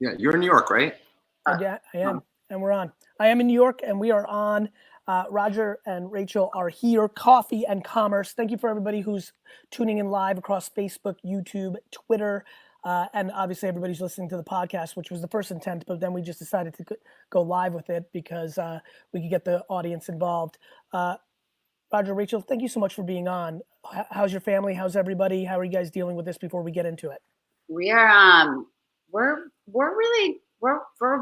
Yeah, you're in New York, right? Yeah, I am, and we're on. I am in New York, and we are on. Roger and Rachel are here. Coffee and Commerce. Thank you for everybody who's tuning in live across Facebook, YouTube, Twitter, and obviously everybody's listening to the podcast, which was the first intent, but then we just decided to go live with it because we could get the audience involved. Roger, Rachel, thank you so much for being on. How's your family? How's everybody? How are you guys dealing with this before we get into it? We are, we're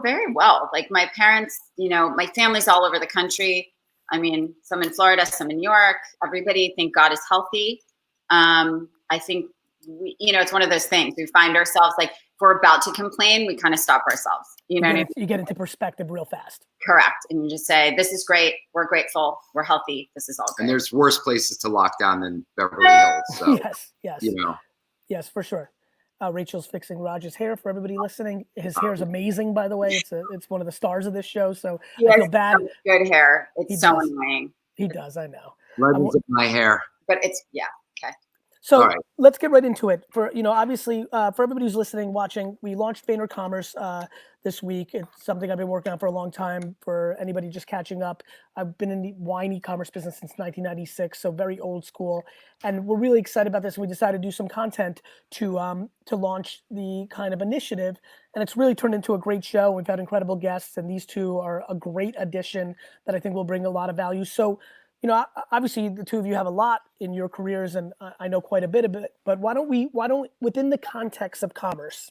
very well. Like my parents, my family's all over the country. I mean, some in Florida, some in New York. Everybody, thank God, is healthy. I think it's one of those things. We find ourselves like, if we're about to complain, we kind of stop ourselves. You know what I mean? You get into perspective real fast. Correct. And you just say, this is great. We're grateful. We're healthy. This is all great. And there's worse places to lock down than Beverly Hills. So, yes. Yes, for sure. Rachel's fixing Roger's hair for everybody listening. His hair is amazing, by the way. It's one of the stars of this show. So I feel bad. Good hair. It's so annoying. He does. I know. Legends of my hair. But it's okay. So let's get right into it. For obviously, for everybody who's listening, watching, we launched Vayner Commerce this week. It's something I've been working on for a long time. For anybody just catching up, I've been in the wine e-commerce business since 1996, so very old school. And we're really excited about this. We decided to do some content to launch the kind of initiative, and it's really turned into a great show. We've had incredible guests, and these two are a great addition that I think will bring a lot of value. So, obviously the two of you have a lot in your careers, and I know quite a bit of it, but why don't within the context of commerce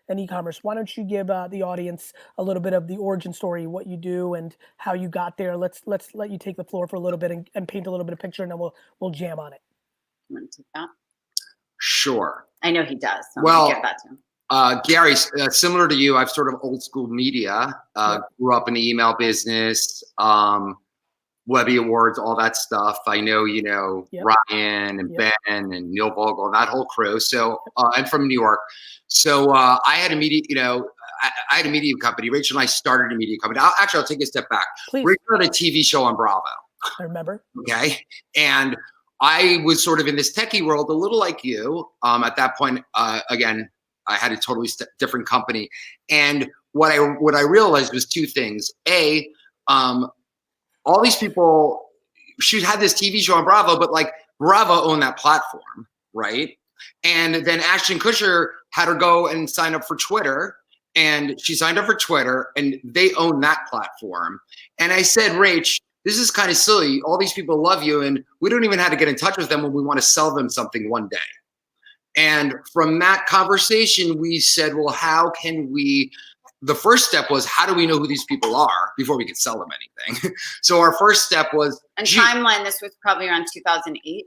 and e-commerce, why don't you give the audience a little bit of the origin story, what you do and how you got there? Let's let you take the floor for a little bit and paint a little bit of picture, and then we'll jam on it. You want to take that? Sure. I know he does. So well, I'll give that to him. Gary, similar to you, I've sort of old school media, grew up in the email business, Webby Awards, all that stuff. I know, Ryan and Ben and Neil Vogel and that whole crew. So I'm from New York. So I had a media, I had a media company. Rachel and I started a media company. I'll take a step back. Please. Rachel had a TV show on Bravo. I remember. Okay. And I was sort of in this techie world, a little like you. At that point, again, I had a totally different company. And what I realized was two things. All these people, she had this TV show on Bravo, but like Bravo owned that platform, right? And then Ashton Kutcher had her go and sign up for Twitter, and she signed up for Twitter, and they own that platform. And I said, Rach, this is kind of silly. All these people love you, and we don't even have to get in touch with them when we want to sell them something one day. And from that conversation, we said, well, how can we? The first step was, how do we know who these people are before we could sell them anything? So our first step was— And timeline, this was probably around 2008.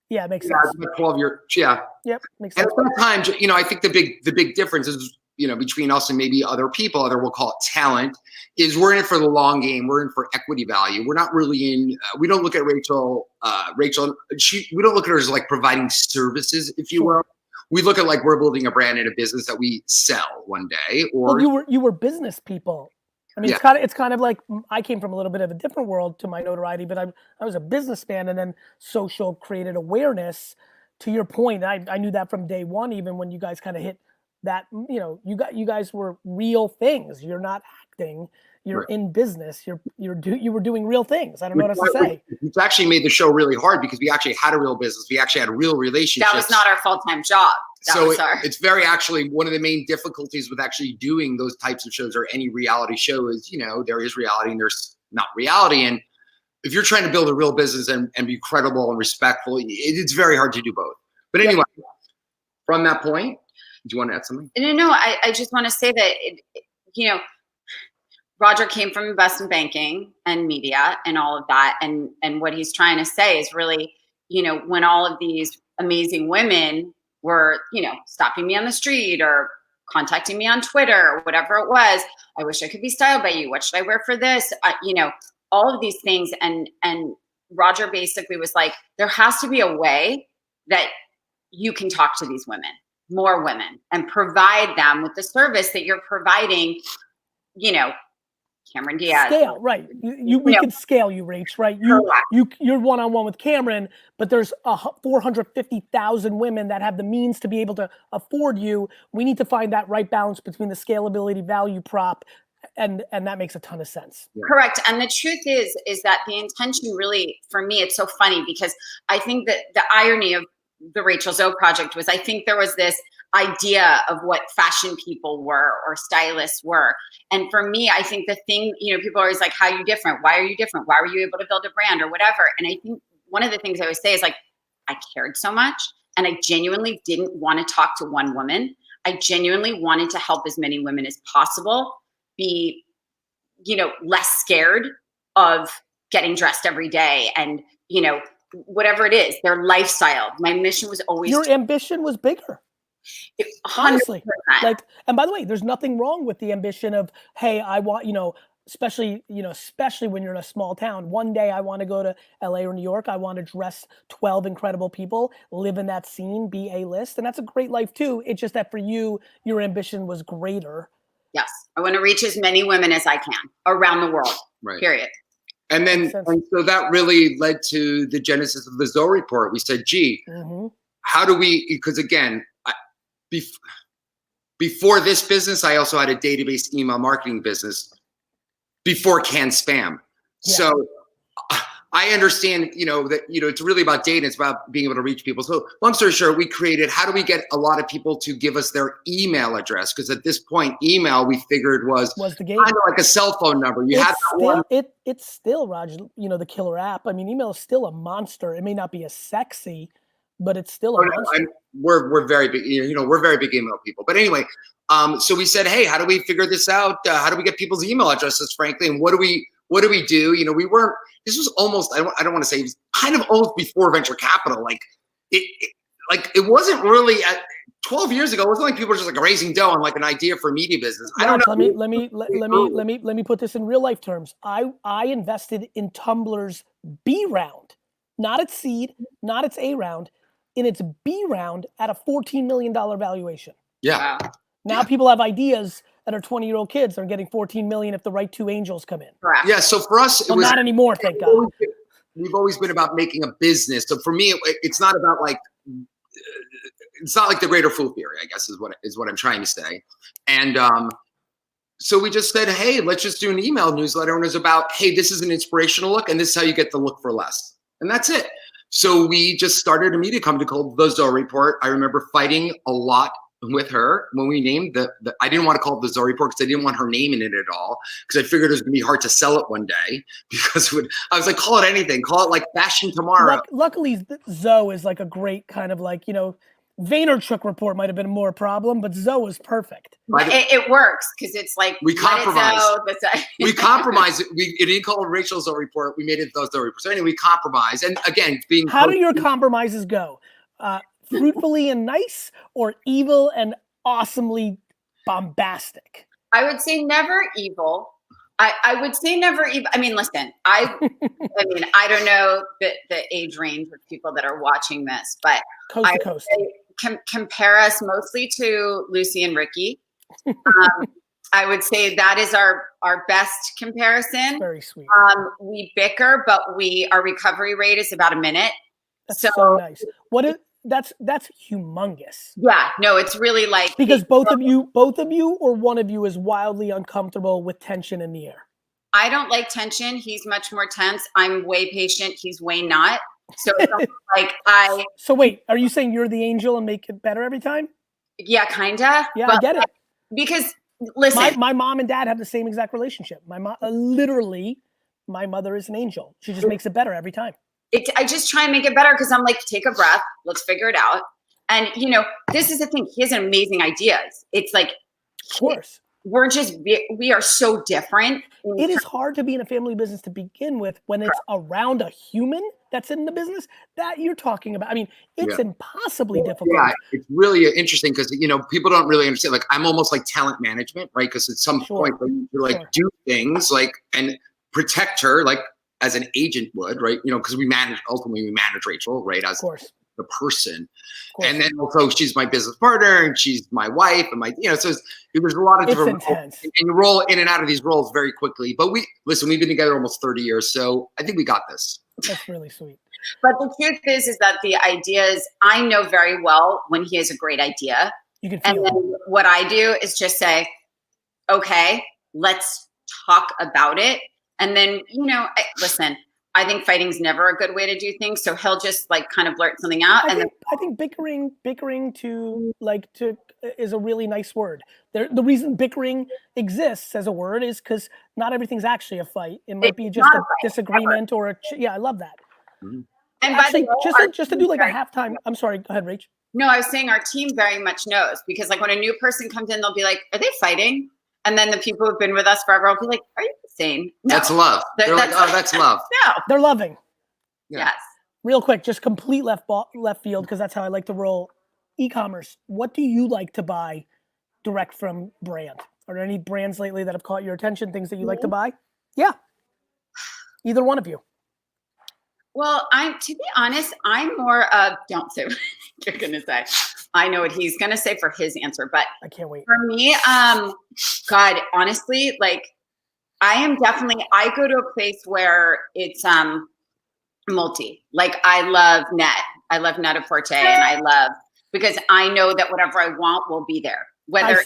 Yeah, it makes sense. 12 years, yeah. Yep, makes sense. And at that time, I think the big difference is, between us and maybe other people, we'll call it talent, is we're in it for the long game. We're in for equity value. We're not really in, we don't look at Rachel, we don't look at her as like providing services, if you will. We look at like we're building a brand and a business that we sell one day. Or well, you were business people. I mean, it's kind of like I came from a little bit of a different world to my notoriety, but I was a businessman, and then social created awareness. To your point, I knew that from day one, even when you guys kind of hit that. You guys were real things. You're not acting. You're in business. You were doing real things. I don't know what else to say. It's actually made the show really hard because we actually had a real business. We actually had real relationships. That was not our full-time job. It's very actually one of the main difficulties with actually doing those types of shows or any reality show is, there is reality and there's not reality. And if you're trying to build a real business and be credible and respectful, it's very hard to do both. But anyway, from that point, do you want to add something? No, I just want to say that, Roger came from investment banking and media and all of that. And what he's trying to say is really, when all of these amazing women were, stopping me on the street or contacting me on Twitter or whatever it was, I wish I could be styled by you. What should I wear for this? All of these things. And Roger basically was like, there has to be a way that you can talk to these women, more women, and provide them with the service that you're providing, Cameron Diaz. Scale, right? We can scale you, Rach, right? You're one-on-one with Cameron, but there's 450,000 women that have the means to be able to afford you. We need to find that right balance between the scalability value prop, and that makes a ton of sense. Correct. And the truth is that the intention really, for me, it's so funny because I think that the irony of the Rachel Zoe project was, I think there was this idea of what fashion people were or stylists were. And for me, I think the thing, people are always like, how are you different? Why are you different? Why were you able to build a brand or whatever? And I think one of the things I always say is like, I cared so much and I genuinely didn't want to talk to one woman. I genuinely wanted to help as many women as possible be, less scared of getting dressed every day and, whatever it is, their lifestyle. My mission was always— Your ambition was bigger. 100%. Honestly, and by the way, there's nothing wrong with the ambition of, hey, I want, especially when you're in a small town. One day I want to go to LA or New York. I want to dress 12 incredible people, live in that scene, be A-list. And that's a great life too. It's just that for you, your ambition was greater. Yes. I want to reach as many women as I can around the world, period. And then, and so that really led to the genesis of the Zoe report. We said, gee, how do we, because again, before this business, I also had a database email marketing business before canned spam. Yeah. So I understand, that, it's really about data. It's about being able to reach people. So long story short, we created, how do we get a lot of people to give us their email address? Because at this point, email we figured was the game. Kind of like a cell phone number. It's still, Roger, the killer app. I mean, email is still a monster. It may not be as sexy, but it's still a monster. We're very big, we're very big email people. But anyway, so we said, hey, how do we figure this out? How do we get people's email addresses, frankly? And what do we do? We weren't, this was almost, I don't want to say, it was kind of almost before venture capital. It wasn't really 12 years ago. It wasn't like people were just like raising dough on like an idea for a media business. I don't know. Let me put this in real life terms. I invested in Tumblr's B round, not its seed, not its A round, in its B round at a $14 million valuation. Yeah. Now people have ideas that are 20-year-old kids are getting 14 million if the right two angels come in. Correct. Yeah. So for us, it was not anymore. Thank God. We've always been about making a business. So for me, it's not about like, it's not like the greater fool theory, I guess is what I'm trying to say. And so we just said, hey, let's just do an email newsletter. And it was about, hey, this is an inspirational look. And this is how you get the look for less. And that's it. So we just started a media company called The Zoe Report. I remember fighting a lot with her when we named I didn't want to call it The Zoe Report because I didn't want her name in it at all, because I figured it was going to be hard to sell it one day, because I was like, call it anything, call it like Fashion Tomorrow. Luckily, Zoe is like a great kind of like, Vaynerchuk report might have been more a problem, but Zoe is perfect. It works because it's like we compromise. We compromise. We didn't call it Rachel Zoe Report. We made it The Zoe Report. So anyway, we compromise. And again, how do your compromises go? Fruitfully and nice, or evil and awesomely bombastic? I would say never evil. I would say never evil. I mean, listen, I don't know the age range of people that are watching this, but coast to coast. Compare us mostly to Lucy and Ricky. I would say that is our best comparison. Very sweet. We bicker, but our recovery rate is about a minute. That's so nice. That's humongous. Yeah, no, it's really like, because both of you or one of you is wildly uncomfortable with tension in the air. I don't like tension. He's much more tense. I'm way patient. He's way not. So it's like So wait, are you saying you're the angel and make it better every time? Yeah, kinda. Yeah, I get it. Because listen, my mom and dad have the same exact relationship. My mom, literally, my mother is an angel. She just makes it better every time. I just try and make it better because I'm like, take a breath, let's figure it out. And this is the thing. He has amazing ideas. It's like, of course, we are so different. It is hard to be in a family business to begin with when it's around a human that's in the business that you're talking about. I mean, it's impossibly difficult. Yeah, it's really interesting because, people don't really understand. Like, I'm almost like talent management, right? Because at some point, like, you like do things like and protect her, like, as an agent would, right? Because ultimately we manage Rachel, right? As, of course. the person. And then also she's my business partner and she's my wife and my, so there's a lot of different roles, and you roll in and out of these roles very quickly. But we've been together almost 30 years. So I think we got this. That's really sweet. But the truth is that the ideas, I know very well when he has a great idea. You can feel and then what I do is just say, okay, let's talk about it. And then, listen, I think fighting's never a good way to do things. So he'll just like kind of blurt something out. I think bickering is a really nice word. The reason bickering exists as a word is because not everything's actually a fight. It might be just a disagreement or I love that. Mm-hmm. And actually, just to do like a halftime. I'm sorry. Go ahead, Rach. No, I was saying our team very much knows, because like when a new person comes in, they'll be like, are they fighting? And then the people who've been with us forever will be like, are you insane? No. That's love. They're like, oh, that's love. No. They're loving. Yeah. Yes. Real quick, just complete left field, because that's how I like to roll. E-commerce. What do you like to buy direct from brand? Are there any brands lately that have caught your attention, things that you like to buy? Yeah. Either one of you. Well, to be honest, I'm more of, don't say what you're going to say. I know what he's going to say for his answer, but I can't wait. For me, God, honestly, like I go to a place where it's multi. Like I love Net-a-Porter, and because I know that whatever I want will be there. I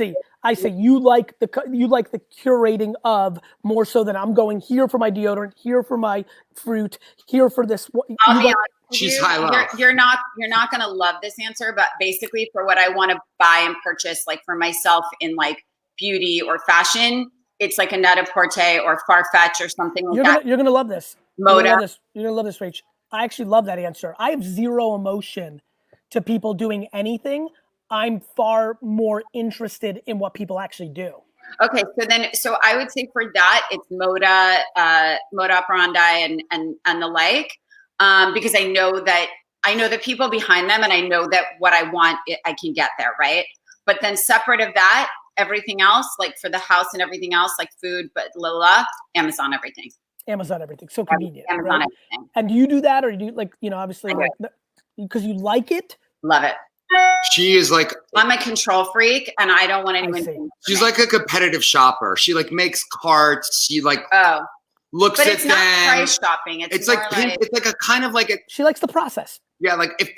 see. You like the curating of more so than I'm going here for my deodorant, here for my fruit, here for this. I'll be honest. She's high love. You're not going to love this answer, but basically for what I want to buy and purchase, like for myself in like beauty or fashion, it's like a Net-a-Porter or Farfetch or something like that. You're going to love this. Moda. You're going to love this, Rach. I actually love that answer. I have zero emotion to people doing anything. I'm far more interested in what people actually do. Okay, so I would say for that, it's Moda operandi and the like, because I know the people behind them, and I know that what I want, I can get there, right? But then separate of that, everything else, like for the house and everything else, like food, but Amazon everything. Amazon everything, so convenient. Amazon right? everything. And do you do that, or do you obviously because you like it? Love it. She is like, I'm a control freak, and I don't want anyone. She's like a competitive shopper. She like makes carts. She like looks at them. But it's not price shopping. It's like a kind of like a. She likes the process. Yeah, like if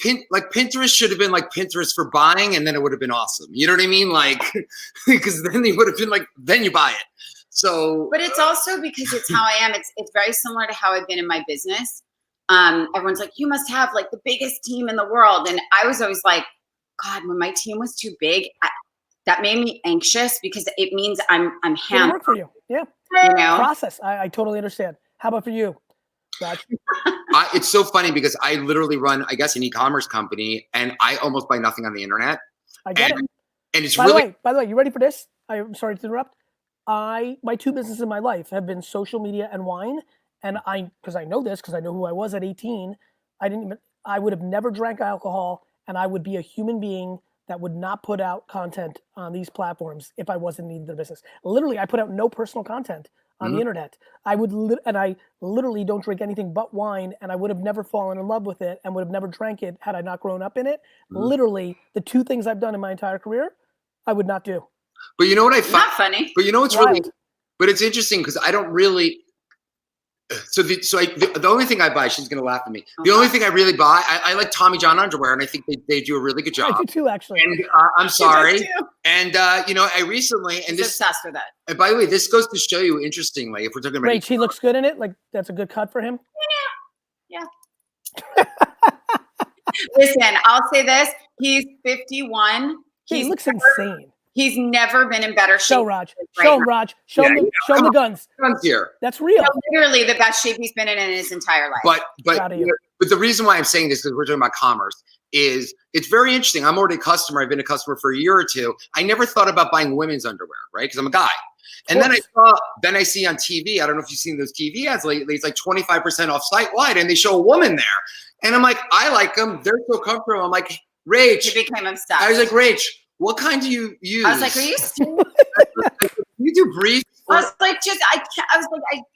Pinterest should have been like Pinterest for buying, and then it would have been awesome. You know what I mean? Like, because then they would have been like, then you buy it. So. But it's also because it's how I am. It's very similar to how I've been in my business. Everyone's like, you must have like the biggest team in the world, and I was always like, God, when my team was too big, that made me anxious, because it means I'm hampered. Work for you, yeah. Process. I totally understand. How about for you, Raj? It's so funny because I literally run, I guess, an e-commerce company, and I almost buy nothing on the internet. I get it. And it's by really. By the way, you ready for this? I'm sorry to interrupt. My two businesses in my life have been social media and wine, and because I know this, because I know who I was at 18. I would have never drank alcohol. And I would be a human being that would not put out content on these platforms if I wasn't in the business. Literally, I put out no personal content on the internet. I literally don't drink anything but wine, and I would have never fallen in love with it and would have never drank it had I not grown up in it. Literally, the two things I've done in my entire career, I would not do. But you know what I find? Not funny. But you know what's really, but it's interesting because I don't really. So the only thing I buy, she's gonna laugh at me. The only thing I really buy, I like Tommy John underwear, and I think they do a really good job. I do too, actually. And I'm sorry. And I recently He's obsessed with that. And by the way, this goes to show you, interestingly, if we're talking about. Rach, he looks good in it. Like that's a good cut for him. Yeah. Listen, I'll say this: he's 51. He looks insane. He's never been in better shape. Show Raj. Show him, Raj. Show him the guns. Guns here. That's real. Literally the best shape he's been in his entire life. But the reason why I'm saying this, because we're talking about commerce, is it's very interesting. I'm already a customer. I've been a customer for a year or two. I never thought about buying women's underwear, right? Because I'm a guy. And then I see on TV, I don't know if you've seen those TV ads lately, it's like 25% off site-wide, and they show a woman there. And I'm like, I like them. They're so comfortable. I'm like, Rach. He became obsessed. I was like, Rach, what kind do you use? I was like, are you serious? You do brief? I was like,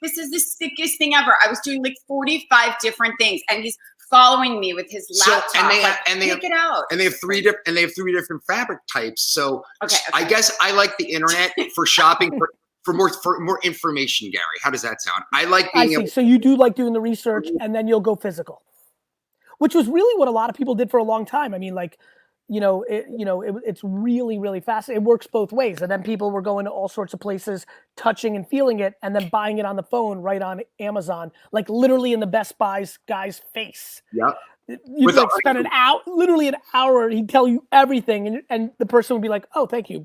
this is the sickest thing ever. I was doing like 45 different things, and he's following me with his laptop. Take it out. And they have three different fabric types. So okay. I guess I like the internet for shopping for more information, Gary. How does that sound? I like being able. So you do like doing the research and then you'll go physical, which was really what a lot of people did for a long time. I mean, like, it's really, really fast. It works both ways. And then people were going to all sorts of places, touching and feeling it, and then buying it on the phone right on Amazon, like literally in the Best Buy's guy's face. Yep. You'd like spend literally an hour. He'd tell you everything, and the person would be like, "Oh, thank you,"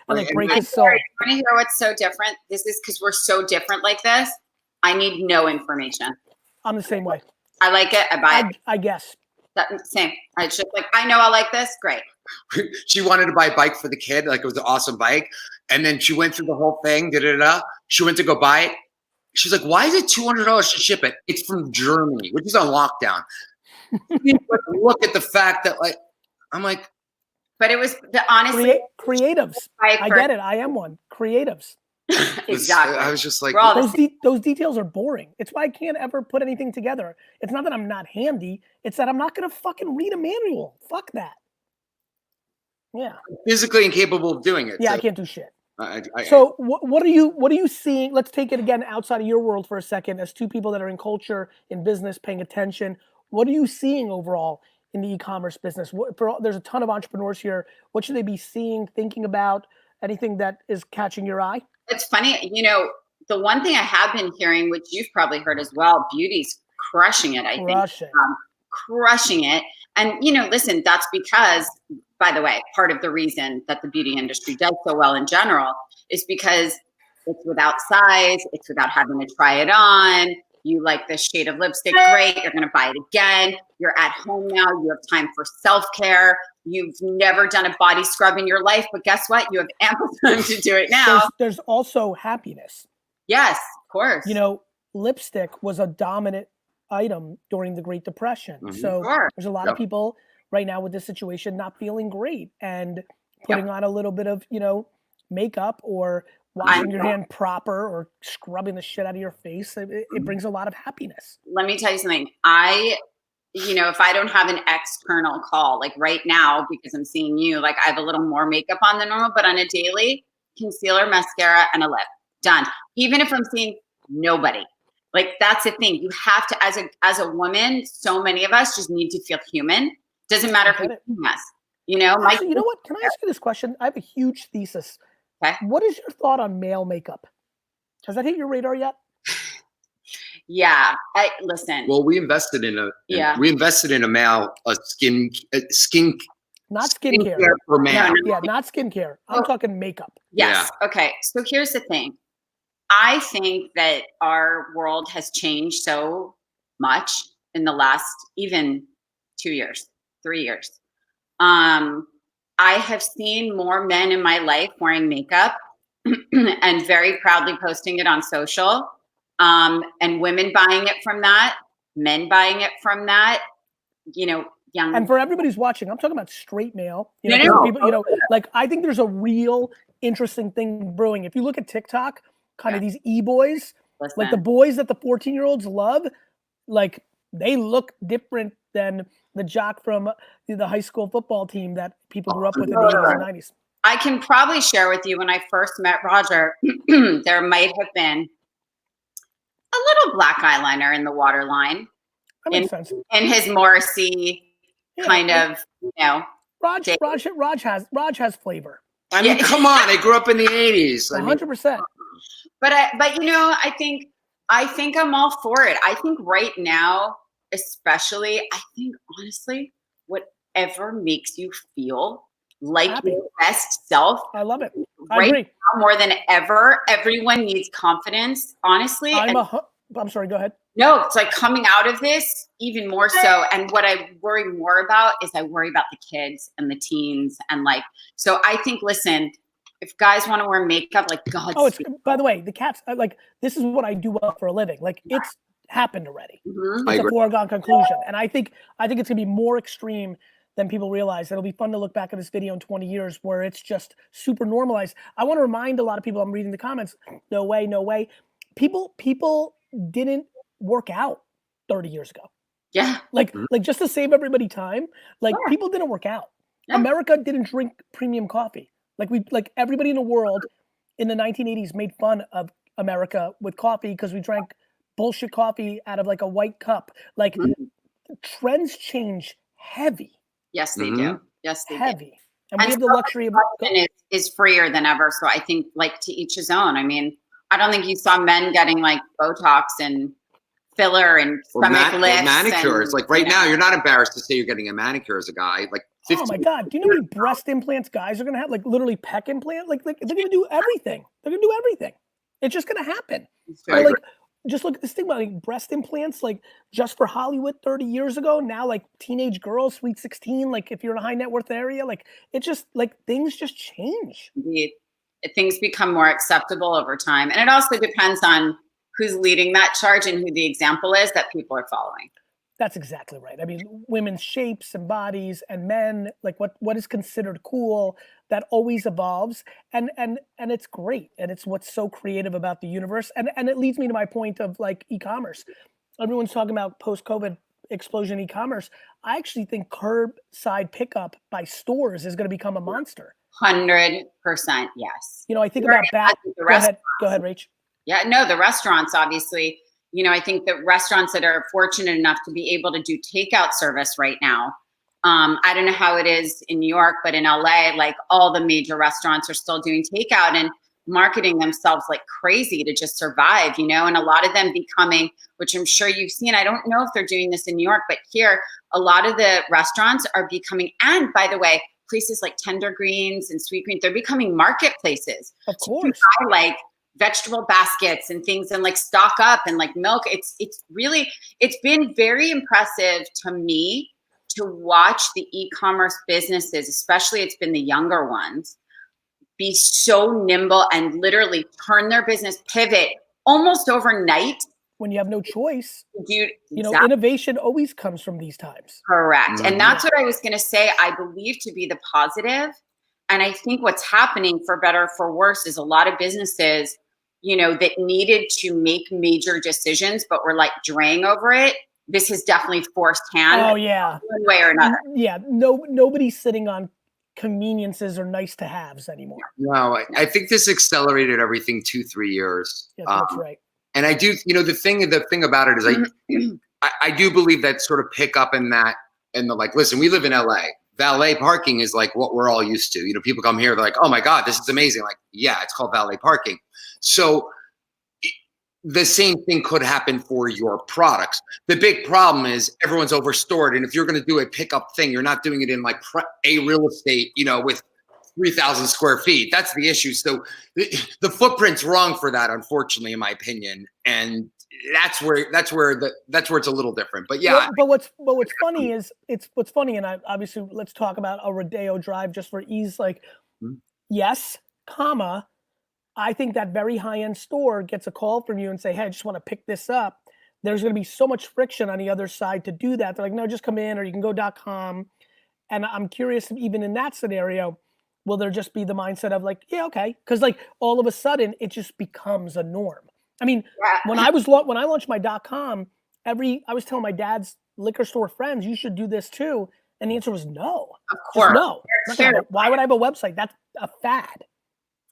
and like break his soul. You want to hear what's so different? This is because we're so different like this. I need no information. I'm the same way. I like it. I buy it. I guess. Same. It's just like, I know I like this. Great. She wanted to buy a bike for the kid. Like, it was an awesome bike. And then she went through the whole thing. She went to go buy it. She's like, why is it $200 to ship it? It's from Germany, which is on lockdown. Look at the fact that, like, I'm like. But it was honestly. Creatives. I get it. I am one. Creatives. Exactly. I was just like, those details are boring. It's why I can't ever put anything together. It's not that I'm not handy. It's that I'm not going to fucking read a manual. Fuck that. Yeah. I'm physically incapable of doing it. Yeah, so. I can't do shit. So what are you seeing? Let's take it again outside of your world for a second. As two people that are in culture, in business, paying attention, what are you seeing overall in the e-commerce business? There's a ton of entrepreneurs here. What should they be seeing, thinking about? Anything that is catching your eye? It's funny, the one thing I have been hearing, which you've probably heard as well, beauty's crushing it, I think. Crushing it. And, listen, that's because, by the way, part of the reason that the beauty industry does so well in general is because it's without size, it's without having to try it on. You like this shade of lipstick, great, you're going to buy it again. You're at home now, you have time for self-care. You've never done a body scrub in your life, but guess what? You have ample time to do it now. There's also happiness. Yes, of course. Lipstick was a dominant item during the Great Depression. Mm-hmm. So there's a lot of people right now with this situation not feeling great and putting on a little bit of, makeup or washing your hand proper or scrubbing the shit out of your face. It brings a lot of happiness. Let me tell you something. If I don't have an external call, like right now, because I'm seeing you, like I have a little more makeup on than normal, but on a daily, concealer, mascara, and a lip, done. Even if I'm seeing nobody, like that's the thing. You have to, as a woman, so many of us just need to feel human. Doesn't matter who's seeing us. Actually, you know what? Can I ask you this question? I have a huge thesis. Okay. What is your thought on male makeup? Has that hit your radar yet? Yeah, listen. Well, we invested in a male skin not skincare for man. No. Not skincare. I'm talking makeup. Yes. Yeah. Okay. So here's the thing. I think that our world has changed so much in the last even 2 years, 3 years. I have seen more men in my life wearing makeup and very proudly posting it on social. And women buying it from that, men buying it from that, young. And for everybody who's watching, I'm talking about straight male. People, like I think there's a real interesting thing brewing. If you look at TikTok, kind of these e-boys, like the boys that the 14-year-olds love, like they look different than the jock from the high school football team that people grew up with in the 80s and 90s. I can probably share with you when I first met Rodger, there might have been a little black eyeliner in the waterline. That makes sense. In his Morrissey kind of, Raj has flavor. I mean, come on! I grew up in the '80s. 100%. But I think I'm all for it. I think right now, especially, honestly, whatever makes you feel like happy. Your best self. I love it. I agree. Now, more than ever, everyone needs confidence, honestly. I'm sorry, go ahead. No, it's like coming out of this even more so. And what I worry more about is I worry about the kids and the teens. And so I think, listen, if guys want to wear makeup, like God. Oh, by the way, the cats, this is what I do well for a living. Like it's happened already. Mm-hmm. It's a foregone conclusion. And I think it's going to be more extreme than people realize. It'll be fun to look back at this video in 20 years where it's just super normalized. I want to remind a lot of people, I'm reading the comments, no way. People didn't work out 30 years ago. Yeah. Like just to save everybody time, like people didn't work out. Yeah. America didn't drink premium coffee. Like everybody in the world in the 1980s made fun of America with coffee because we drank bullshit coffee out of like a white cup. Like trends change heavy. Yes, they do. Yes, they do. Heavy. And we have the luxury of is freer than ever. So I think like to each his own. I mean, I don't think you saw men getting like Botox and filler and stomach lifts. Manicures. Like right now, you're not embarrassed to say you're getting a manicure as a guy. Like, oh my God, do you know how many breast implants guys are gonna have? Like literally pec implant? Like they're gonna do everything. They're gonna do everything. It's just gonna happen. Or like, just look at this thing about like breast implants, like just for Hollywood 30 years ago. Now, like teenage girls, sweet 16, like if you're in a high net worth area, like it just like things just change. Indeed. Things become more acceptable over time. And it also depends on who's leading that charge and who the example is that people are following. That's exactly right. I mean, women's shapes and bodies and men, like what is considered cool, that always evolves. And it's great. And it's what's so creative about the universe. And it leads me to my point of like e-commerce. Everyone's talking about post-COVID explosion e-commerce. I actually think curbside pickup by stores is going to become a monster. 100% yes. You know, I think about that. Go ahead, Rach. Yeah, no, the restaurants, obviously, you know, I think that restaurants that are fortunate enough to be able to do takeout service right now. I don't know how it is in New York, but in LA, like all the major restaurants are still doing takeout and marketing themselves like crazy to just survive, you know, and a lot of them becoming, which I'm sure you've seen, I don't know if they're doing this in New York, but here, a lot of the restaurants are becoming, and by the way, places like Tender Greens and Sweet Green, they're becoming marketplaces. Of course. To buy, like vegetable baskets and things and like stock up and like milk. It's been very impressive to me to watch the e-commerce businesses, especially it's been the younger ones, be so nimble and literally turn their business, pivot almost overnight. When you have no choice, you know, innovation always comes from these times. Correct. Mm-hmm. And that's what I was going to say, I believe to be the positive. And I think what's happening, for better or for worse, is a lot of businesses, you know, that needed to make major decisions, but were like draying over it. This has definitely forced hand. Oh yeah. One way or another. Yeah. Nobody's sitting on conveniences or nice to haves anymore. No, I think this accelerated everything 2-3 years. Yeah, that's right. And I do, you know, the thing about it is I do believe that sort of pick up in that, and the like, listen, we live in LA. Valet parking is like what we're all used to. You know, people come here, they're like, oh my God, this is amazing. Like, yeah, it's called valet parking. So the same thing could happen for your products. The big problem is everyone's overstored. And if you're going to do a pickup thing, you're not doing it in like a real estate, you know, with 3,000 square feet. That's the issue. So the footprint's wrong for that, unfortunately, in my opinion. And that's where it's a little different. But yeah. But what's funny is what's funny, and I obviously let's talk about a Rodeo Drive just for ease. Like, yes, comma, I think that very high-end store gets a call from you and say, hey, I just want to pick this up. There's going to be so much friction on the other side to do that. They're like, no, just come in, or you can go .com. And I'm curious if even in that scenario, will there just be the mindset of like, yeah, okay. Because like all of a sudden it just becomes a norm. I mean, when I launched my .com, I was telling my dad's liquor store friends, you should do this too. And the answer was no. Of course. No. Why would I have a website? That's a fad.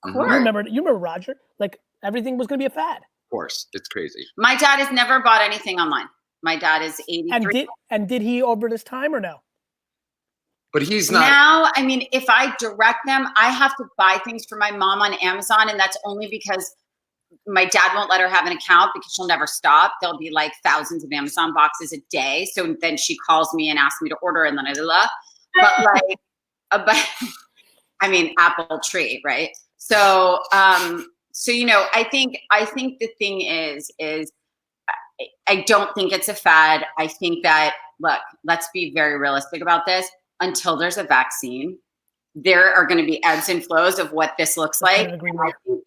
Of course. You remember Roger? Like everything was going to be a fad. Of course. It's crazy. My dad has never bought anything online. My dad is 83. And did he over this time or no? But he's not. Now, I mean, if I direct them, I have to buy things for my mom on Amazon. And that's only because my dad won't let her have an account because she'll never stop. There'll be like thousands of Amazon boxes a day. So then she calls me and asks me to order, and then but like, I mean, apple tree, right? So, you know, I think the thing is I don't think it's a fad. I think that, look, let's be very realistic about this. Until there's a vaccine, there are going to be ebbs and flows of what this looks like. I think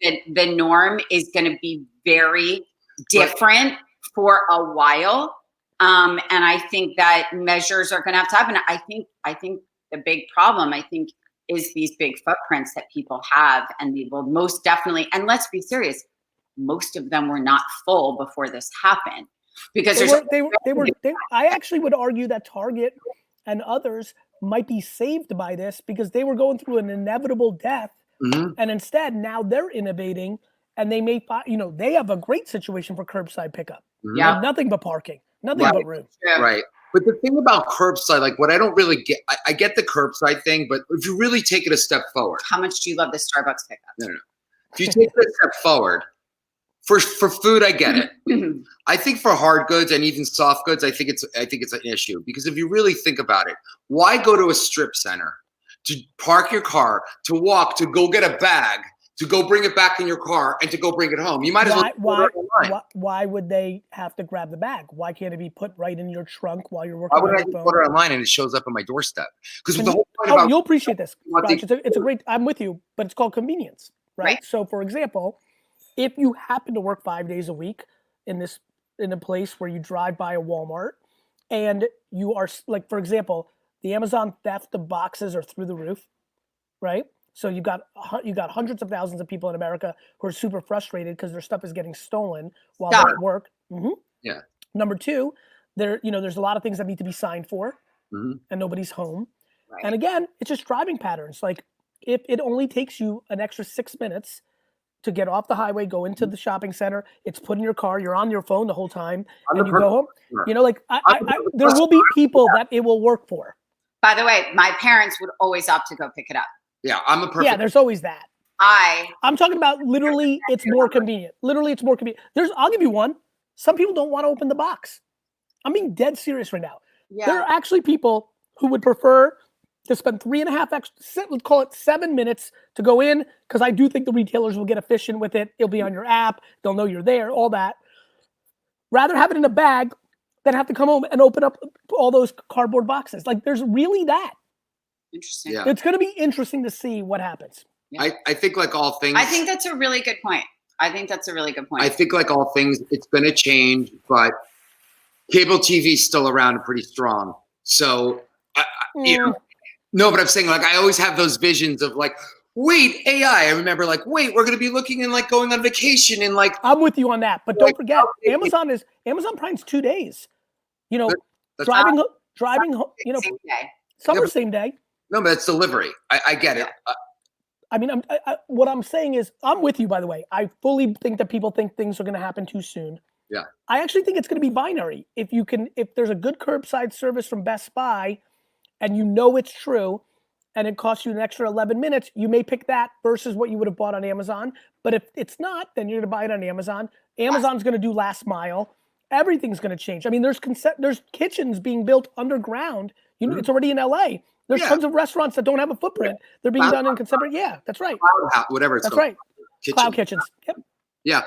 that the norm is going to be very different for a while. And I think that measures are going to have to happen. I think the big problem, is these big footprints that people have, and they will most definitely, and let's be serious, most of them were not full before this happened. because I actually would argue that Target and others might be saved by this because they were going through an inevitable death. Mhm. And instead now they're innovating and they may find, they have a great situation for curbside pickup. Yeah. Nothing but parking, nothing but room. Right. But the thing about curbside, like what I don't really get, I get the curbside thing, but if you really take it a step forward. How much do you love the Starbucks pickup? No. If you take it a step forward, for food, I get it. I think for hard goods and even soft goods, I think it's an issue because if you really think about it, why go to a strip center to park your car, to walk, to go get a bag, to go bring it back in your car, and to go bring it home? You might as well. Why would they have to grab the bag? Why can't it be put right in your trunk while you're working? Why would I just order online and it shows up on my doorstep? Because the whole point about you'll appreciate this. Raj, it's a great. I'm with you, but it's called convenience, right? So, for example, if you happen to work 5 days a week in a place where you drive by a Walmart and you are like, for example, the Amazon theft of boxes are through the roof, right? So you got hundreds of thousands of people in America who are super frustrated because their stuff is getting stolen while they're at work. Mm-hmm. Yeah. Number two, there's a lot of things that need to be signed for, and nobody's home. Right. And again, it's just driving patterns. Like if it only takes you an extra 6 minutes to get off the highway, go into the shopping center, it's put in your car, you're on your phone the whole time, and you go home. There will be people that it will work for. By the way, my parents would always opt to go pick it up. Yeah, I'm a perfect. Yeah, there's always that. I'm talking about literally, it's more convenient. Literally, it's more convenient. I'll give you one. Some people don't want to open the box. I'm being dead serious right now. Yeah. There are actually people who would prefer to spend 3.5 extra, let's call it 7 minutes to go in, because I do think the retailers will get efficient with it. It'll be on your app. They'll know you're there, all that. Rather have it in a bag than have to come home and open up all those cardboard boxes. Like there's really that. Interesting. Yeah. It's going to be interesting to see what happens. Yeah. I think like all things. I think that's a really good point. I think like all things, it's going to change, but cable TV is still around and pretty strong. So, no, but I'm saying like I always have those visions of like, wait, AI. I remember like, wait, we're going to be looking and like going on vacation and like. I'm with you on that, but don't forget, Amazon Prime's 2 days. Driving. Same day. Some are same day. No, but it's delivery. I get it. I mean, what I'm saying is, I'm with you, by the way. I fully think that people think things are going to happen too soon. Yeah. I actually think it's going to be binary. If there's a good curbside service from Best Buy and it's true and it costs you an extra 11 minutes, you may pick that versus what you would have bought on Amazon. But if it's not, then you're going to buy it on Amazon. Amazon's going to do last mile. Everything's going to change. I mean, there's kitchens being built underground. It's already in LA. There's tons of restaurants that don't have a footprint. They're being done in contemporary. Yeah, that's right. Whatever it's called. That's right. Cloud kitchens. Yep. Yeah.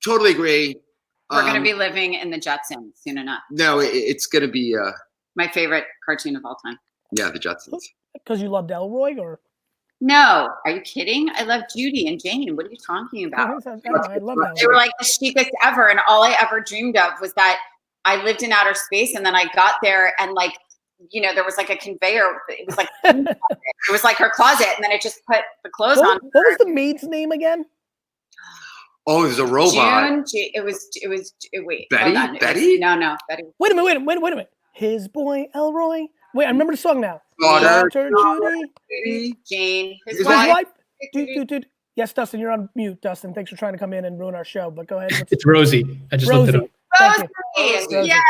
Totally agree. We're going to be living in the Jetsons soon enough. No, it's going to be my favorite cartoon of all time. Yeah, the Jetsons. Because you loved Elroy, or? No, are you kidding? I love Judy and Jane. What are you talking about? I love that. They were like the chicest ever, and all I ever dreamed of was that I lived in outer space, and then I got there, and like, there was like a conveyor. It was like it was like her closet, and then it just put the clothes on. What was the maid's name again? Oh, it was a robot. June. It was. Wait, Betty. Betty? No, Betty. Wait a minute. His boy Elroy. Wait, I remember the song now. Daughter Judy. Jane. His wife. Dude. Yes, Dustin, you're on mute. Dustin, thanks for trying to come in and ruin our show. But go ahead. It's Rosie. I just looked it up. Rosie. Yes.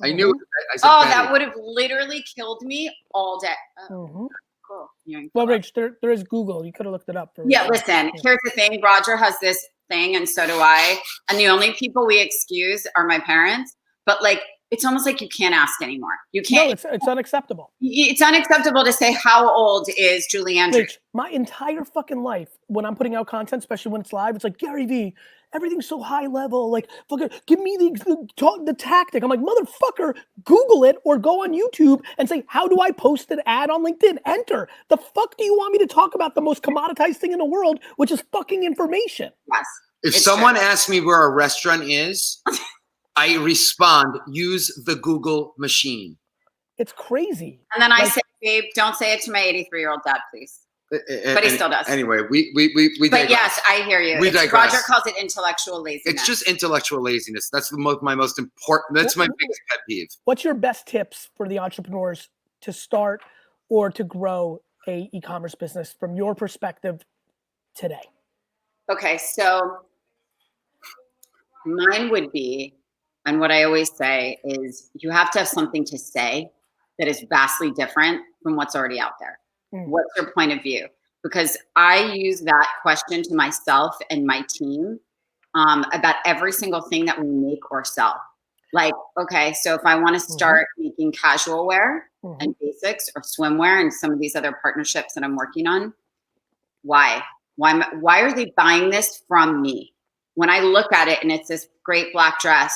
I knew it. I said Betty. That would have literally killed me all day. Mm-hmm. Cool. Well, Rich, there is Google. You could have looked it up. Listen, here's the thing. Roger has this thing, and so do I. And the only people we excuse are my parents. But like, it's almost like you can't ask anymore. You can't. No, it's unacceptable. It's unacceptable to say, how old is Julie Andrews? Rich, my entire fucking life, when I'm putting out content, especially when it's live, it's like, GaryVee, everything's so high level. Like, fucking, give me the tactic. I'm like, motherfucker, Google it or go on YouTube and say, how do I post an ad on LinkedIn? Enter. The fuck do you want me to talk about the most commoditized thing in the world, which is fucking information? Yes. If someone asks me where a restaurant is, I respond, use the Google machine. It's crazy. And then I say, babe, don't say it to my 83-year-old dad, please. But he still does. Anyway, we But digress. yes, I hear you. We digress. Roger calls it intellectual laziness. It's just intellectual laziness. That's my most important. That's my biggest pet peeve. What's your best tips for the entrepreneurs to start or to grow a e-commerce business from your perspective today? Okay, so mine would be, and what I always say is, you have to have something to say that is vastly different from what's already out there. What's your point of view? Because I use that question to myself and my team about every single thing that we make or sell. Like, okay, so if I want to start making casual wear and basics or swimwear and some of these other partnerships that I'm working on, why are they buying this from me? When I look at it and it's this great black dress,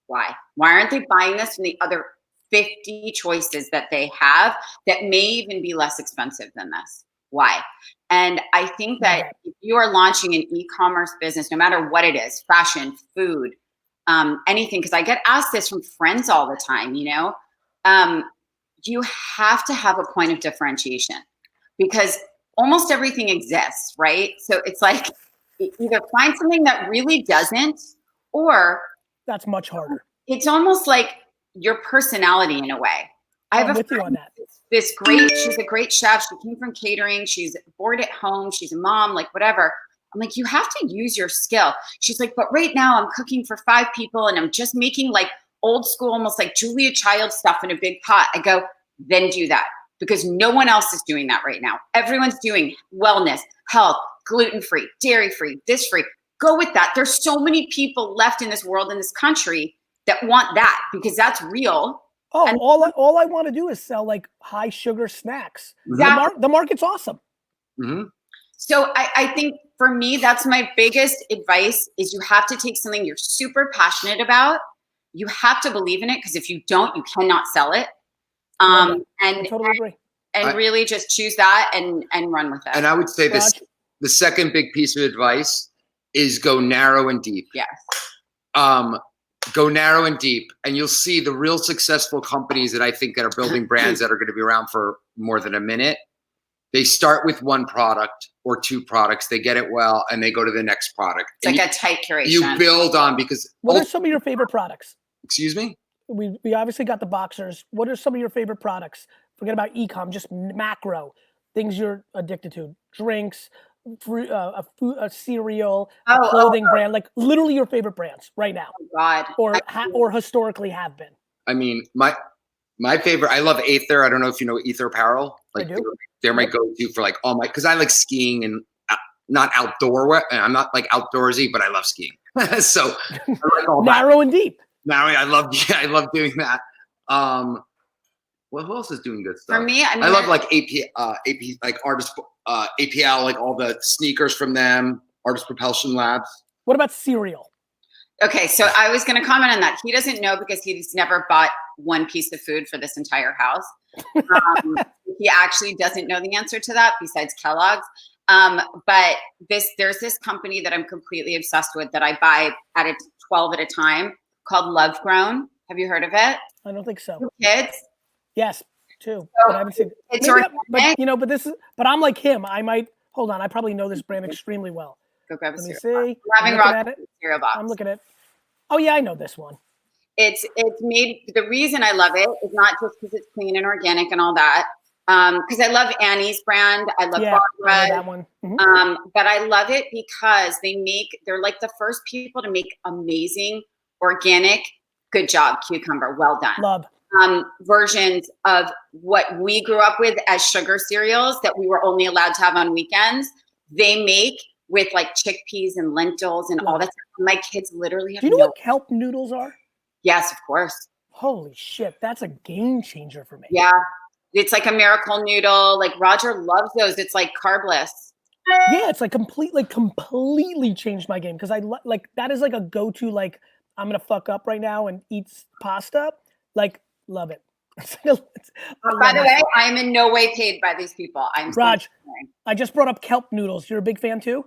why aren't they buying this from the other 50 choices that they have that may even be less expensive than this? Why? And I think that if you are launching an e-commerce business, no matter what it is, fashion, food, anything, because I get asked this from friends all the time, you have to have a point of differentiation because almost everything exists, right? So it's like either find something that really doesn't, or that's much harder. It's almost like your personality in a way. I have with you on that. She's a great chef. She came from catering. She's bored at home. She's a mom, like whatever. I'm like, you have to use your skill. She's like, but right now I'm cooking for 5 people and I'm just making like old school, almost like Julia Child stuff in a big pot. I go, then do that, because no one else is doing that right now. Everyone's doing wellness, health, gluten-free, dairy-free, this free. Go with that. There's so many people left in this world, in this country, that want that because that's real. Oh, and all I want to do is sell like high sugar snacks. Exactly. The market's awesome. So I think for me, that's my biggest advice is you have to take something you're super passionate about. You have to believe in it, because if you don't, you cannot sell it. I totally agree. And really just choose that and run with it. And I would say the second big piece of advice is go narrow and deep. Yes. Go narrow and deep, and you'll see the real successful companies that I think that are building brands that are going to be around for more than a minute. They start with one product or 2 products. They get it well, and they go to the next product. It's like a tight curation. You build on, because what are some of your favorite products? Excuse me? We obviously got the boxers. What are some of your favorite products? Forget about e-com, just macro things you're addicted to. Drinks, fruit, a cereal, a clothing brand, like literally your favorite brands right now. Oh God. Or historically have been. I mean, my favorite, I love Aether. I don't know if you know Aether Apparel. Like, I do. They're my go-to for like all my, because I like skiing and not outdoor wear. I'm not like outdoorsy, but I love skiing. So I like all narrow and deep. Narrow, I love doing that. Well, who else is doing good stuff? For me, I love like AP like Artist APL, like all the sneakers from them, Artist Propulsion Labs. What about cereal? Okay, so I was going to comment on that. He doesn't know because he's never bought one piece of food for this entire house. He actually doesn't know the answer to that besides Kellogg's. But there's this company that I'm completely obsessed with that I buy at 12 at a time called Love Grown. Have you heard of it? I don't think so. Kids? Yes, 2. So but I haven't seen it's but I'm like him. I might hold on. I probably know this brand extremely well. Go grab a Let me cereal see. box. I'm having cereal box. I'm looking at it. Oh yeah, I know this one. It's made. The reason I love it is not just because it's clean and organic and all that. Because I love Annie's brand. I love Barbara. That one. Mm-hmm. But I love it because they're like the first people to make amazing organic, good job, cucumber, well done. Love. Versions of what we grew up with as sugar cereals that we were only allowed to have on weekends. They make with like chickpeas and lentils and all that stuff. My kids literally have. Do you know what kelp noodles are? Yes, of course. Holy shit, that's a game changer for me. Yeah, it's like a miracle noodle. Like Roger loves those. It's like carbless. Yeah, it's like completely changed my game because I like that is like a go-to. Like I'm gonna fuck up right now and eat pasta. Like love it. By the way, I am in no way paid by these people. Raj, I just brought up kelp noodles. You're a big fan too?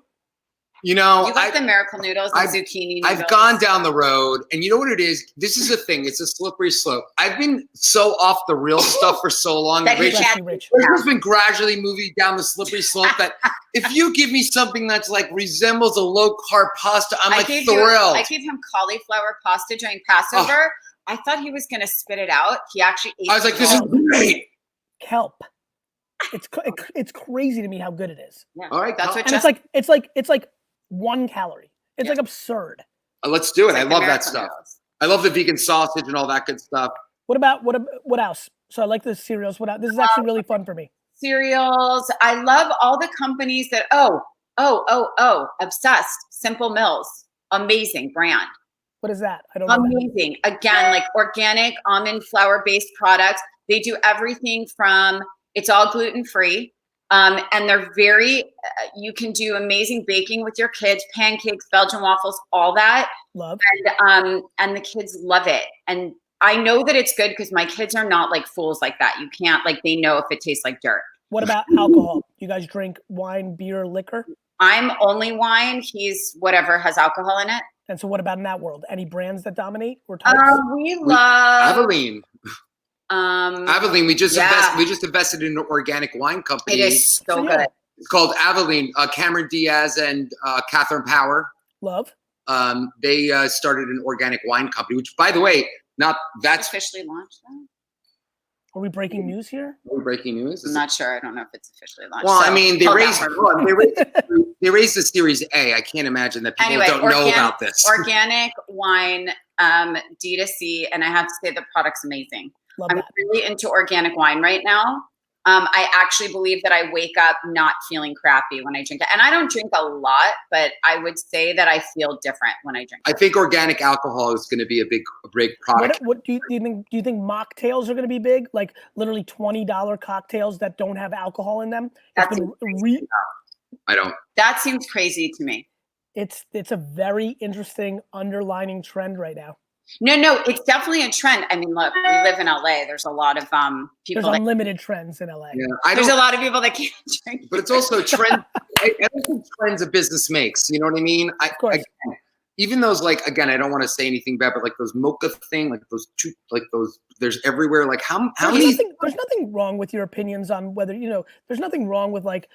You know, You like the miracle noodles and zucchini noodles. I've gone down the road, and you know what it is? This is the thing. It's a slippery slope. I've been so off the real stuff for so long. That Rich has been gradually moving down the slippery slope that if you give me something that's like resembles a low-carb pasta, I'm thrilled. I gave him cauliflower pasta during Passover. I thought he was going to spit it out. He actually ate it. I was like, this is great. Kelp. It's crazy to me how good it is. Yeah. All right. That's what it's like 1 calorie. It's like absurd. Let's do it. I like love that stuff. noodles. I love the vegan sausage and all that good stuff. What else? So I like the cereals. This is actually really fun for me. Cereals. I love all the companies that, obsessed. Simple Mills. Amazing brand. What is that? I don't know. Amazing. Again, like organic almond flour based products. They do everything from, it's all gluten-free. And they're you can do amazing baking with your kids, pancakes, Belgian waffles, all that. Love. And the kids love it. And I know that it's good because my kids are not like fools like that. You can't, like, they know if it tastes like dirt. What about alcohol? You guys drink wine, beer, liquor? I'm only wine. He's whatever has alcohol in it. And so what about in that world? Any brands that dominate? We love Aveline. Aveline, we just invested in an organic wine company. It is so good. It's called Aveline. Cameron Diaz and Catherine Power. Love. They started an organic wine company, which, by the way, that's officially launched. Then? Are we breaking news here? Are we breaking news? I'm not sure. I don't know if it's officially launched. Well, I mean, they raised the Series A. I can't imagine that people don't know about this. Organic wine, D2C, and I have to say the product's amazing. Love I'm that. really into organic wine right now. I actually believe that I wake up not feeling crappy when I drink it. And I don't drink a lot, but I would say that I feel different when I drink it. I think organic alcohol is going to be a big product. What do you think? Do you think mocktails are going to be big? Like literally $20 cocktails that don't have alcohol in them? I don't. That seems crazy to me. It's a very interesting underlining trend right now. No, it's definitely a trend. I mean, look, we live in LA. There's a lot of people. There's unlimited trends in LA. Yeah, there's a lot of people that can't drink. But it's also trend. I don't think trends a business makes. You know what I mean? Of course. Even those, like, again, I don't want to say anything bad, but like those mocha thing, like those, there's everywhere. Like how many? There's nothing wrong with your opinions on whether, there's nothing wrong with like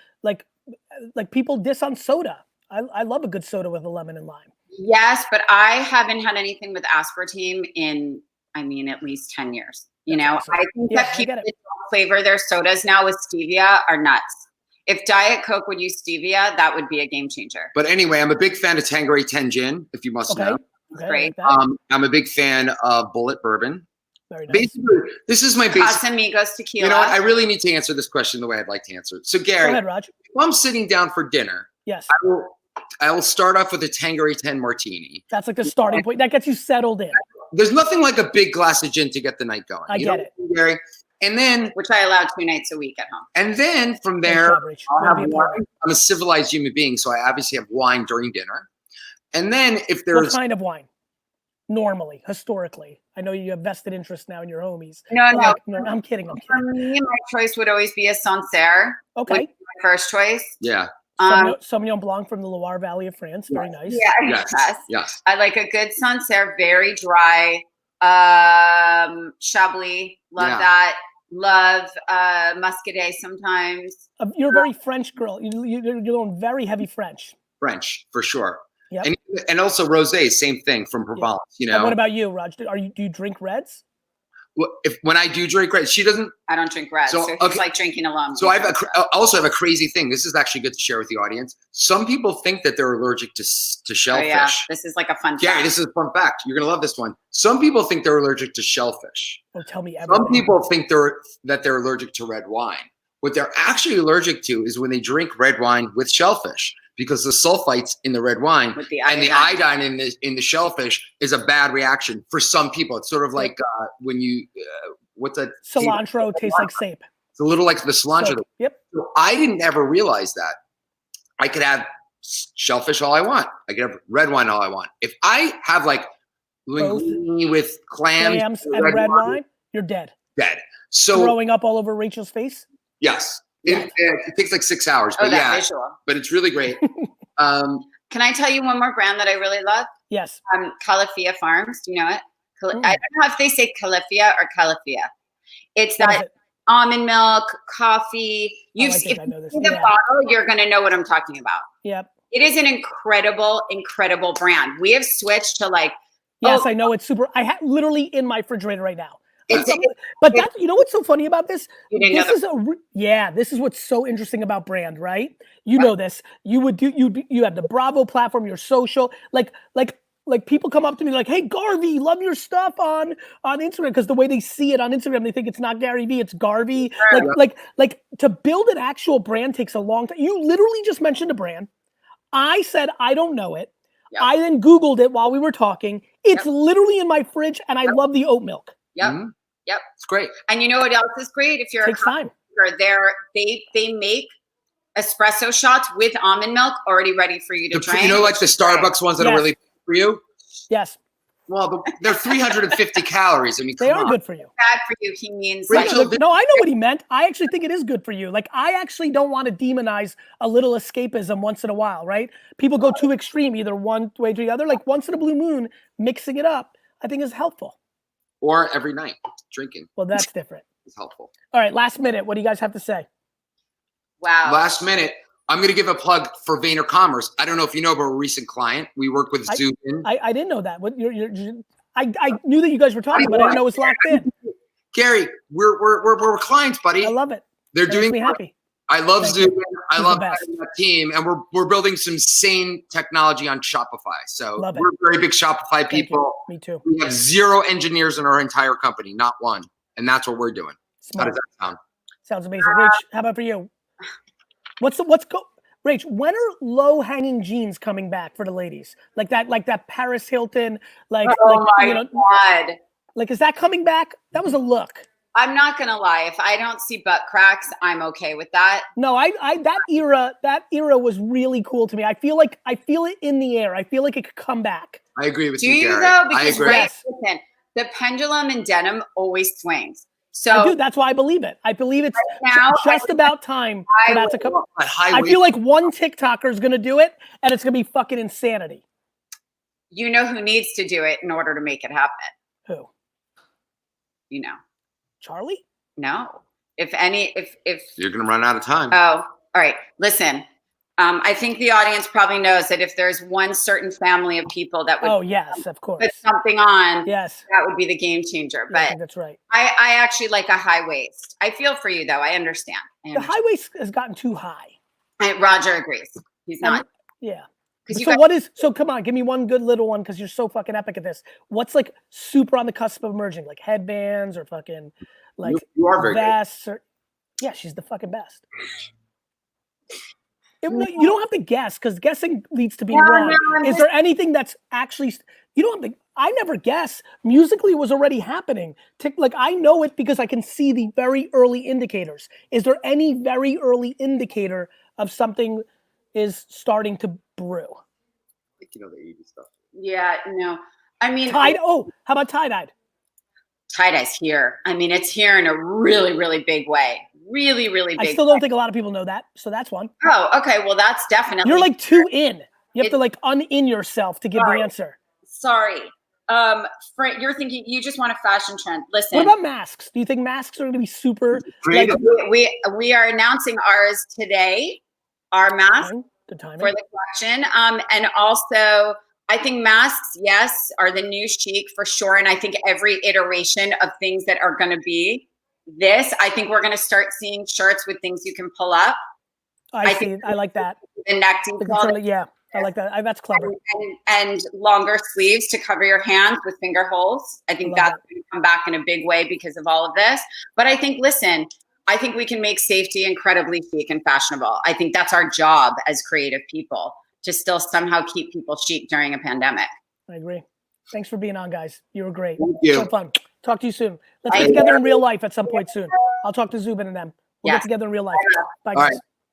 people diss on soda. I love a good soda with a lemon and lime. Yes, but I haven't had anything with aspartame in, at least 10 years. Awesome. I think that people that don't flavor their sodas now with stevia are nuts. If Diet Coke would use stevia, that would be a game changer. But anyway, I'm a big fan of Tanqueray 10 Gin, if you must know. Okay, great. Like I'm a big fan of Bullet Bourbon. Very nice. Basically, this is my basic. Casamigos tequila. You know what? I really need to answer this question the way I'd like to answer it. So, Gary, go ahead, Raj. if I'm sitting down for dinner, yes, I will start off with a Tanqueray 10 martini. That's like the starting point. That gets you settled in. There's nothing like a big glass of gin to get the night going. I get it, Gary. And then, which I allow 2 nights a week at home. And then from there, I'll have wine. I'm a civilized human being, so I obviously have wine during dinner. And then if there's what kind of wine? Normally, historically, I know you have vested interest now in your homies. No, I'm kidding. For me, my choice would always be a Sancerre. Okay, my first choice. Yeah. Sauvignon Blanc from the Loire Valley of France. Very nice. Yeah, yes. I like a good Sancerre, very dry. Chablis, love that. Love Muscadet sometimes. You're a very French girl. You're going very heavy French. French, for sure. Yep. And also rosé, same thing from Provence. And what about you, Raj? Do you drink reds? Well, when I do drink red, she doesn't. I don't drink red, so it's like drinking alone. So I also have a crazy thing. This is actually good to share with the audience. Some people think that they're allergic to shellfish. Oh, yeah. This is like a fun fact. This is a fun fact. You're gonna love this one. Some people think they're allergic to shellfish. Oh, tell me everything. Some people think that they're allergic to red wine. What they're actually allergic to is when they drink red wine with shellfish, because the sulfites in the red wine and the iodine in the shellfish is a bad reaction for some people. It's sort of like when you what's that? Cilantro tastes like sape. It's a little like the cilantro. Yep. So I didn't ever realize that. I could have shellfish all I want. I could have red wine all I want. If I have like linguine with clams and red wine, you're dead. Dead. So throwing up all over Rachel's face. Yes. It takes like 6 hours, but visual. But it's really great. Can Can I tell you one more brand that I really love? Yes. Califia Farms. Do you know it? I Mm. don't know if they say Califia or Califia. It's What is that it? almond milk, coffee. I think I know this. See the Yeah. bottle, you're going to know what I'm talking about. Yep. It is an incredible, incredible brand. We have switched to like, Yes, I know it's super. I have literally in my refrigerator right now. It's- But that's, you know what's so funny about this? You didn't know This is this is what's so interesting about brand, right? You know this. You would do you have the Bravo platform, your social, like people come up to me like, "Hey, GaryVee, love your stuff on Instagram," because the way they see it on Instagram, they think it's not GaryVee, it's GaryVee. Like to build an actual brand takes a long time. You literally just mentioned a brand. I said I don't know it. Yep. I then Googled it while we were talking. It's literally in my fridge, and I love the oat milk. Yep. Mhm. Yep. It's great. And you know what else is great? If you're Takes time. they make espresso shots with almond milk already ready for you to drink. You know, like the Starbucks ones that are Yes. really good for you? Yes, Well, they're 350 calories. I mean, they come are on. good for you. Bad for you. He means Rachel, No, I know what he meant. I actually think it is good for you. Like, I actually don't want to demonize a little escapism once in a while, right? People go too extreme, either one way or the other. Like, once in a blue moon, mixing it up, I think is helpful. Or every night drinking Well, that's different. is helpful. All right, last minute. What do you guys have to say? wow. Last minute, I'm going to give a plug for Vayner Commerce. I don't know if you know, but we're a recent client. We work with Zubin. I didn't know that. What I knew that you guys were talking, but I didn't know it was locked in. Gary, we're clients, buddy. I love it. They're That doing. makes me happy. I love Thank you. Zubin. I He's love the best. having that team, and we're building some sane technology on Shopify. So Love it. we're very big Shopify Thank you. people. Me too. We have 0 engineers in our entire company, not one, and that's what we're doing. How Smart. does that sound? Sounds amazing. Rach, how about for you? Rach, when are low hanging jeans coming back for the ladies? Like that Paris Hilton, Oh my God. like, is that coming back? That was a look. I'm not gonna lie. If I don't see butt cracks, I'm okay with that. No, that era was really cool to me. I feel it in the air. I feel like it could come back. I agree with Do you, you Gary. though? I Because agree. right, listen, the pendulum in denim always swings. So I do. That's why I believe it. I believe it's now, just about time for that to come. That high I waist- feel like one TikToker is going to do it, and it's going to be fucking insanity. you know who needs to do it in order to make it happen. Who? You know, Charlie? no. If You're gonna run out of time. oh, all right. Listen, I think the audience probably knows that if there's one certain family of people that would Oh yes, of course. put something on, Yes, that would be the game changer. yeah, I But think that's right. I actually like a high waist. I feel for you though. I understand. The high waist has gotten too high. Roger agrees. He's not. Yeah. Because you So guys, what is? So come on, give me one good little one because you're so fucking epic at this. What's like super on the cusp of emerging, like headbands or fucking like You are very good. vests? Or yeah, she's the fucking best. No, you don't have to guess because guessing leads to being wrong. I'm Is just- there anything that's actually? You don't have to. I never guess. Musically was already happening. Like I know it because I can see the very early indicators. Is there any very early indicator of something is starting to brew? You know the 80s stuff. yeah, no. I mean, Tide. Oh, how about tie-dyed? tie-dye's here. I mean, it's here in a really, really big way. Really, really big. I still don't think a lot of people know that. So that's one. Oh, okay. Well, that's definitely. You're like 2 in. You have to like un-in yourself to give the answer. Sorry. You're thinking you just want a fashion trend. Listen. What about masks? Do you think masks are going to be super Creative. we are announcing ours today. Our mask good timing? for the collection. And also, I think masks, yes, are the new chic for sure. And I think every iteration of things that are going to be this, I think we're going to start seeing shirts with things you can pull up. I see. I like that. The neck The detail. control- yeah, I like that. That's clever. And longer sleeves to cover your hands with finger holes. I think Love that's that. going to come back in a big way because of all of this. But I think, listen, I think we can make safety incredibly chic and fashionable. I think that's our job as creative people, to still somehow keep people chic during a pandemic. I agree. Thanks for being on, guys. You were great. Thank you. So fun. Talk to you soon. Let's get together in real life at some point soon. I'll talk to Zubin and them. We'll Yeah. get together in real life. Bye, All guys. right.